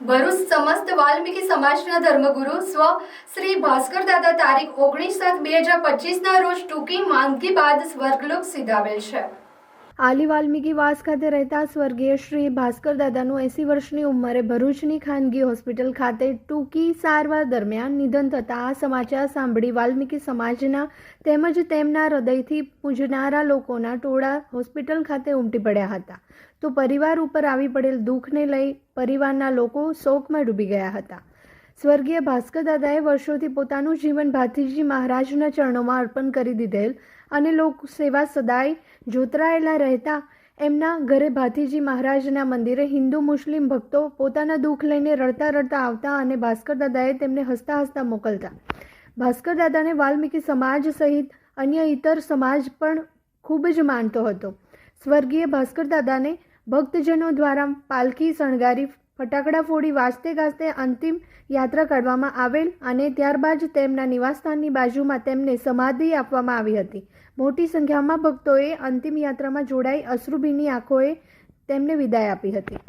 ભરૂચ સમસ્ત વાલ્મીકી સમાજના ધર્મગુરુ સ્વ શ્રી ભાસ્કર દાદા તારીખ 19/7/2025ના રોજ ટૂંકી માંદગી બાદ સ્વર્ગલોક સિધાવેલ છે. આલી વાલ્મીકી વાસ ખાતે રહેતા સ્વર્ગીય શ્રી ભાસ્કર દાદાનું 80 વર્ષની ઉંમરે ભરૂચની ખાનગી હોસ્પિટલ ખાતે ટૂંકી સારવાર દરમિયાન નિધન થતાં આ સમાચાર સાંભળી વાલ્મીકી સમાજના તેમજ તેમના હૃદયથી પૂજનારા લોકોના ટોળા હોસ્પિટલ ખાતે ઉમટી પડ્યા હતા. તો પરિવાર ઉપર આવી પડેલ દુઃખને લઈ પરિવારના લોકો શોકમાં ડૂબી ગયા હતા. સ્વર્ગીય ભાસ્કર દાદાએ વર્ષોથી પોતાનું જીવન ભાથીજી મહારાજના ચરણોમાં અર્પણ કરી દીધેલ અને લોક સેવા સદાય જોતરાયેલા રહેતા એમના ઘરે ભાથીજી મહારાજના મંદિરે હિન્દુ મુસ્લિમ ભક્તો પોતાના દુઃખ લઈને રડતા રડતા આવતા અને ભાસ્કર દાદાએ તેમને હસતા હસતા મોકલતા. ભાસ્કર દાદાને વાલ્મીકી સમાજ સહિત અન્ય ઇતર સમાજ પણ ખૂબ જ માનતો હતો. સ્વર્ગીય ભાસ્કર દાદાને ભક્તજનો દ્વારા પાલખી શણગારી ફટાકડા ફોડી વાજતે ગાજતે અંતિમ યાત્રા કાઢવામાં આવેલ અને ત્યારબાદ તેમના નિવાસસ્થાનની બાજુમાં તેમને સમાધિ આપવામાં આવી હતી. મોટી સંખ્યામાં ભક્તોએ અંતિમ યાત્રામાં જોડાઈ અશ્રુભીની આંખોએ તેમને વિદાય આપી હતી.